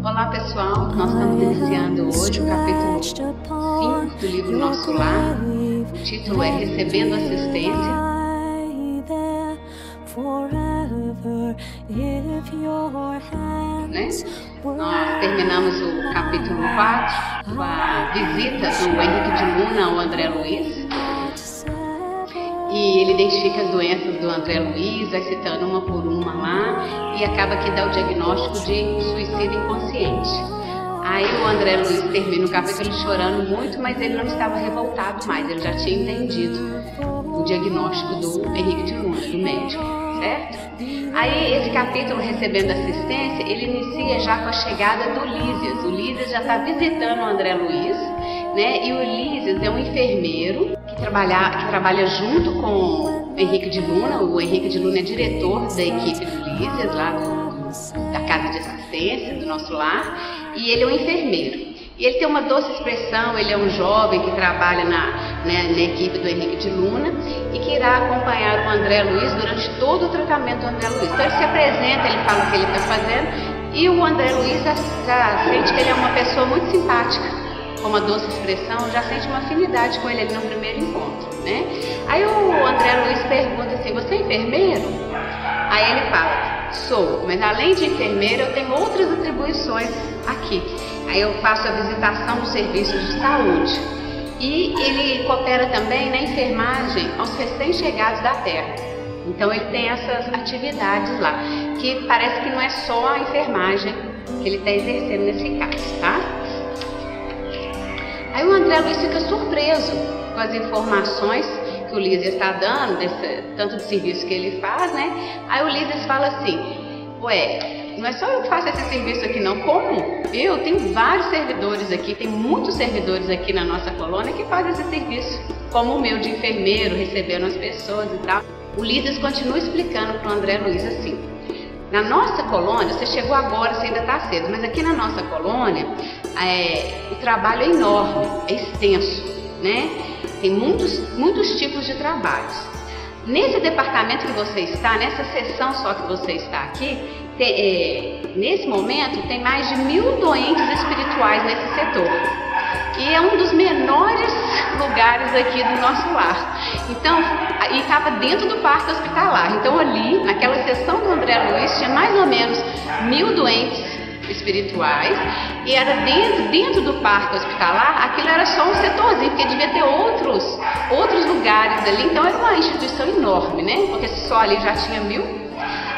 Olá pessoal, nós estamos iniciando hoje o capítulo 5 do livro Nosso Lar. O título é Recebendo Assistência. Né? Nós terminamos o capítulo 4 com a visita do Henrique de Luna ao André Luiz. E ele identifica as doenças do André Luiz, vai citando uma por uma lá e acaba que dá o diagnóstico de suicídio inconsciente. Aí o André Luiz termina o capítulo chorando muito, mas ele não estava revoltado mais, ele já tinha entendido o diagnóstico do Henrique de Luna, do médico, certo? Aí esse capítulo, Recebendo Assistência, ele inicia já com a chegada do Lísias. O Lísias já está visitando o André Luiz, né? E o Lísias é um enfermeiro que trabalha junto com o Henrique de Luna. O Henrique de Luna é diretor da equipe do Lísias, lá da Casa de Assistência, do Nosso Lar, e ele é um enfermeiro. E ele tem uma doce expressão, ele é um jovem que trabalha na equipe do Henrique de Luna e que irá acompanhar o André Luiz durante todo o tratamento do André Luiz. Então ele se apresenta, ele fala o que ele está fazendo e o André Luiz já sente que ele é uma pessoa muito simpática, com uma doce expressão, já sente uma afinidade com ele ali no primeiro encontro, né? Aí o André Luiz pergunta assim, você é enfermeiro? Aí ele fala, sou, mas além de enfermeiro eu tenho outras atribuições aqui. Aí eu faço a visitação dos serviços de saúde e ele coopera também na enfermagem aos recém-chegados da terra. Então ele tem essas atividades lá, que parece que não é só a enfermagem que ele está exercendo nesse caso, tá? Aí o André Luiz fica surpreso com as informações que o Lísias está dando, tanto do serviço que ele faz, né? Aí o Lísias fala assim, ué, não é só eu que faço esse serviço aqui não, como? Eu tenho vários servidores aqui, tem muitos servidores aqui na nossa colônia que fazem esse serviço, como o meu de enfermeiro, recebendo as pessoas e tal. O Lísias continua explicando para o André Luiz assim, na nossa colônia, você chegou agora, você ainda está cedo, mas aqui na nossa colônia, o trabalho é enorme, é extenso, né? Tem muitos tipos de trabalhos. Nesse departamento que você está, nessa seção só que você está aqui, nesse momento tem mais de 1000 doentes espirituais nesse setor. E é um dos menores lugares aqui do Nosso Lar. Então, e estava dentro do parque hospitalar. Então ali, naquela seção do André Luiz, tinha mais ou menos 1000 doentes espirituais e era dentro do parque hospitalar. Aquilo era só um setorzinho, porque devia ter outros lugares ali. Então era uma instituição enorme, né? Porque só ali já tinha 1000.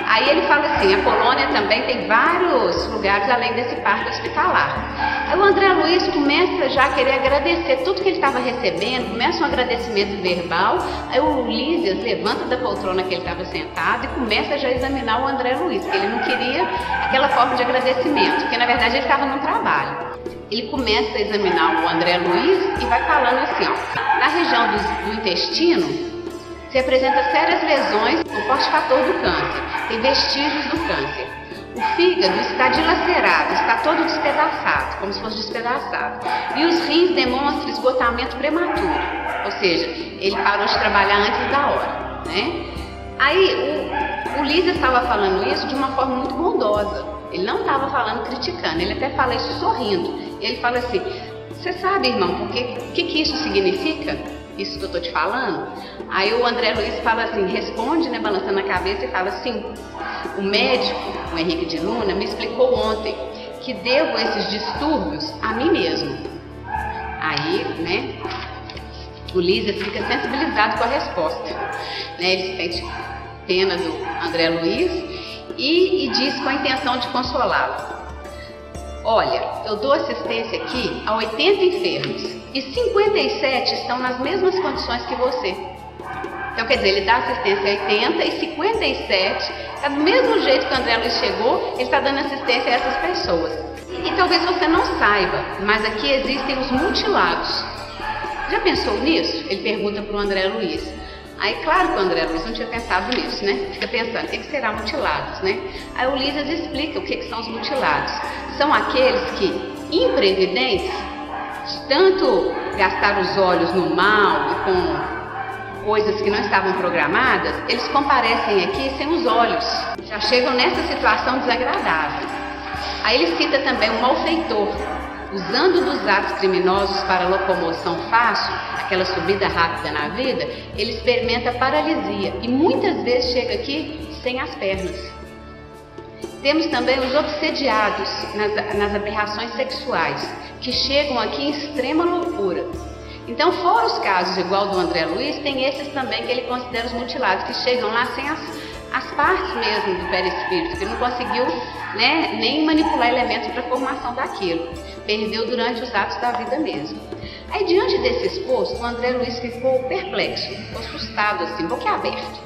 Aí ele fala assim, a colônia também tem vários lugares além desse parque hospitalar. Aí o André Luiz começa já a querer agradecer tudo que ele estava recebendo, começa um agradecimento verbal. Aí o Lísias levanta da poltrona que ele estava sentado e começa já a examinar o André Luiz, porque ele não queria aquela forma de agradecimento, porque na verdade ele estava no trabalho. Ele começa a examinar o André Luiz e vai falando assim, ó, na região do intestino, se apresenta sérias lesões no forte fator do câncer, tem vestígios do câncer. O fígado está dilacerado, está todo despedaçado, como se fosse despedaçado. E os rins demonstram esgotamento prematuro, ou seja, ele parou de trabalhar antes da hora, né? Aí o Lísias estava falando isso de uma forma muito bondosa, ele não estava falando criticando, ele até fala isso sorrindo. Ele fala assim, você sabe, irmão, o que isso significa? Isso que eu tô te falando? Aí o André Luiz fala assim, responde, né, balançando a cabeça e fala assim, o médico, o Henrique de Luna, me explicou ontem que devo esses distúrbios a mim mesmo. Aí, né, o Lísias fica sensibilizado com a resposta, né, ele sente pena do André Luiz e diz com a intenção de consolá-lo. Olha, eu dou assistência aqui a 80 enfermos e 57 estão nas mesmas condições que você. Então, quer dizer, ele dá assistência a 80 e 57, está do mesmo jeito que o André Luiz chegou, ele está dando assistência a essas pessoas. E talvez você não saiba, mas aqui existem os mutilados. Já pensou nisso? Ele pergunta para o André Luiz. Aí, claro que o André Luiz não tinha pensado nisso, né? Fica pensando, o que será mutilados, né? Aí o Lísias explica o que são os mutilados. São aqueles que, imprevidentes, de tanto gastar os olhos no mal e com coisas que não estavam programadas, eles comparecem aqui sem os olhos. Já chegam nessa situação desagradável. Aí ele cita também o malfeitor, usando dos atos criminosos para locomoção fácil, aquela subida rápida na vida, ele experimenta paralisia e muitas vezes chega aqui sem as pernas. Temos também os obsediados nas aberrações sexuais, que chegam aqui em extrema loucura. Então, fora os casos igual do André Luiz, tem esses também que ele considera os mutilados, que chegam lá sem as partes mesmo do perispírito, que não conseguiu, né, nem manipular elementos para a formação daquilo. Perdeu durante os atos da vida mesmo. Aí, diante desse exposto, o André Luiz ficou perplexo, assustado, assim, boquiaberto.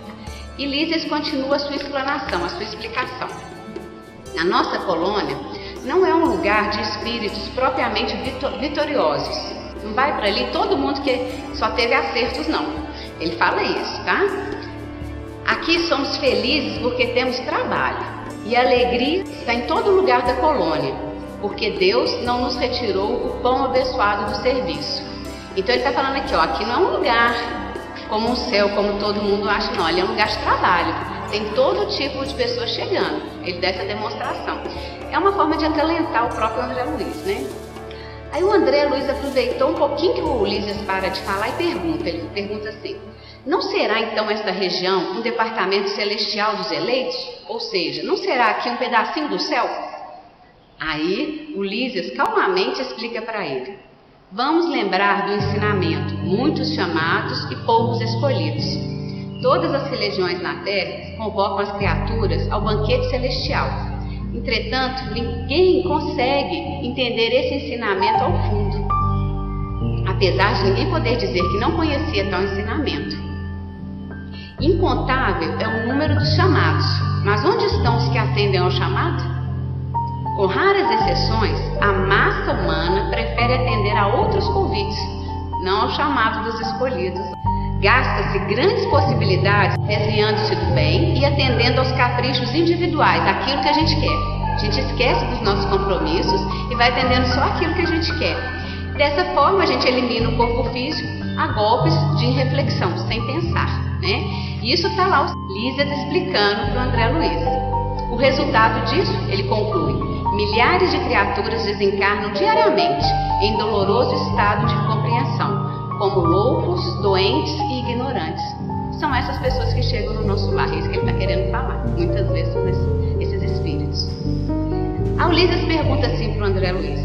E Lísias continua a sua explanação, a sua explicação. Na nossa colônia, não é um lugar de espíritos propriamente vitoriosos. Não vai para ali todo mundo que só teve acertos, não. Ele fala isso, tá? Aqui somos felizes porque temos trabalho. E a alegria está em todo lugar da colônia, porque Deus não nos retirou o pão abençoado do serviço. Então ele está falando aqui, ó, aqui não é um lugar como um céu, como todo mundo acha, não. Ele é um lugar de trabalho. Tem todo tipo de pessoas chegando. Ele dá essa demonstração. É uma forma de acalentar o próprio André Luiz, né? Aí o André Luiz aproveitou um pouquinho que o Lísias para de falar e pergunta. Ele pergunta assim: não será então esta região um departamento celestial dos eleitos? Ou seja, não será aqui um pedacinho do céu? Aí o Lísias calmamente explica para ele: vamos lembrar do ensinamento, muitos chamados e poucos escolhidos. Todas as religiões na terra convocam as criaturas ao banquete celestial. Entretanto, ninguém consegue entender esse ensinamento ao fundo, apesar de ninguém poder dizer que não conhecia tal ensinamento. Incontável é o número dos chamados, mas onde estão os que atendem ao chamado? Com raras exceções, a massa humana prefere atender a outros convites, não ao chamado dos escolhidos. Gasta-se grandes possibilidades desviando-se do bem e atendendo aos caprichos individuais, aquilo que a gente quer. A gente esquece dos nossos compromissos e vai atendendo só aquilo que a gente quer. Dessa forma, a gente elimina o corpo físico a golpes de irreflexão, sem pensar, né? E isso está lá o Lísias explicando para o André Luiz. O resultado disso, ele conclui: milhares de criaturas desencarnam diariamente em doloroso estado de incompreensão, como loucos, doentes e ignorantes. São essas pessoas que chegam no nosso lar, é isso que ele está querendo falar. Muitas vezes são esses espíritos. A Lísias pergunta assim para o André Luiz: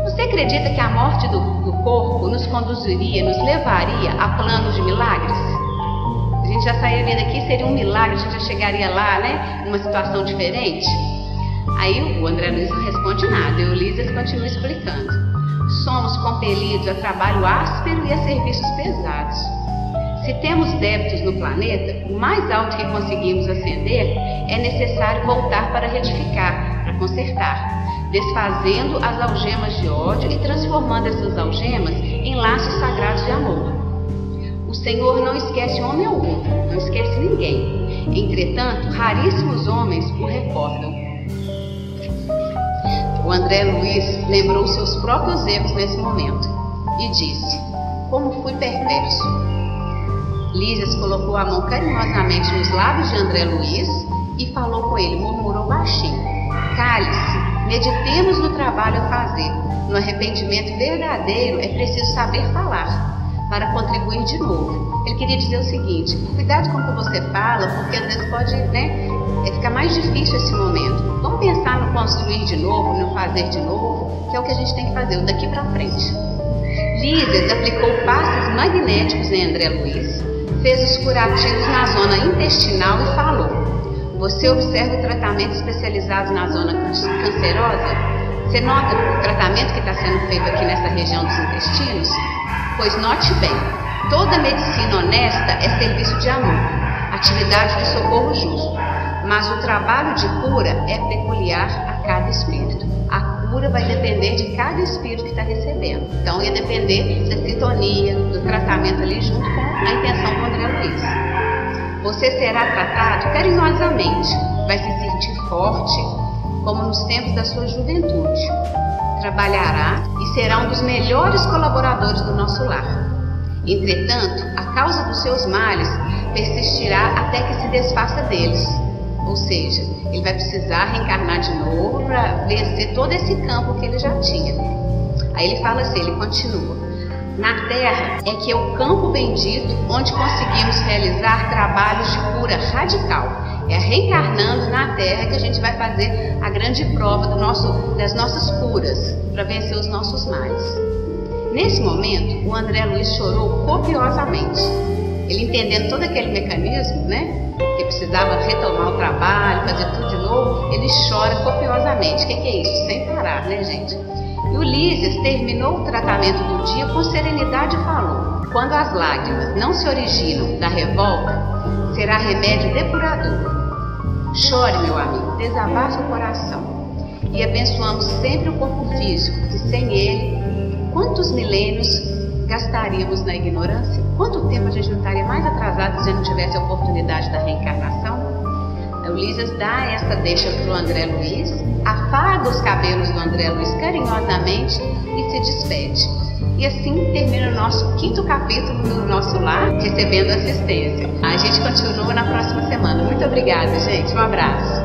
você acredita que a morte do corpo nos conduziria, nos levaria a planos de milagres? A gente já sairia daqui, seria um milagre, a gente já chegaria lá, né, numa situação diferente? Aí o André Luiz não responde nada e o Lísias continua explicando. Somos compelidos a trabalho áspero e a serviços pesados. Se temos débitos no planeta, o mais alto que conseguimos ascender, é necessário voltar para retificar, para consertar, desfazendo as algemas de ódio e transformando essas algemas em laços sagrados de amor. O Senhor não esquece homem algum, não esquece ninguém. Entretanto, raríssimos homens o recordam. O André Luiz lembrou seus próprios erros nesse momento e disse: como fui perverso. Lísias colocou a mão carinhosamente nos lábios de André Luiz e falou com ele, murmurou baixinho: cale-se, meditemos no trabalho a fazer. No arrependimento verdadeiro é preciso saber falar, para contribuir de novo. Ele queria dizer o seguinte: cuidado com o que você fala, porque às vezes pode, né, ficar mais difícil esse momento. Vamos pensar no construir de novo, no fazer de novo, que é o que a gente tem que fazer, daqui para frente. Lísias aplicou passes magnéticos em André Luiz, fez os curativos na zona intestinal e falou: você observa o tratamento especializado na zona cancerosa? Você nota o tratamento que está sendo feito aqui nessa região dos intestinos? Pois note bem, toda medicina honesta é serviço de amor, atividade de socorro justo. Mas o trabalho de cura é peculiar a cada espírito. A cura vai depender de cada espírito que está recebendo. Então ia depender da sintonia, do tratamento ali junto com a intenção do André Luiz. Você será tratado carinhosamente, vai se sentir forte, como nos tempos da sua juventude. Trabalhará e será um dos melhores colaboradores do nosso lar. Entretanto, a causa dos seus males persistirá até que se desfaça deles. Ou seja, ele vai precisar reencarnar de novo para vencer todo esse campo que ele já tinha. Aí ele fala assim, ele continua: na Terra é que é o campo bendito onde conseguimos realizar trabalhos de cura radical. É reencarnando na Terra que a gente vai fazer a grande prova das nossas curas, para vencer os nossos males. Nesse momento, o André Luiz chorou copiosamente. Ele, entendendo todo aquele mecanismo, né, que precisava retomar o trabalho, fazer tudo de novo, ele chora copiosamente. O que é isso? Sem parar, né, gente? E o Lísias terminou o tratamento do dia com serenidade e falou: quando as lágrimas não se originam da revolta, será remédio depurador. Chore, meu amigo, desabafe o coração. E abençoamos sempre o corpo físico, que sem ele, quantos milênios gastaríamos na ignorância? Quanto tempo a gente não estaria mais atrasado se não tivesse a oportunidade da reencarnação? O Lísias dá essa deixa para o André Luiz, afaga os cabelos do André Luiz carinhosamente e se despede. E assim termina o nosso 5º capítulo do nosso lar, recebendo assistência. A gente continua na próxima semana. Muito obrigada, gente. Um abraço.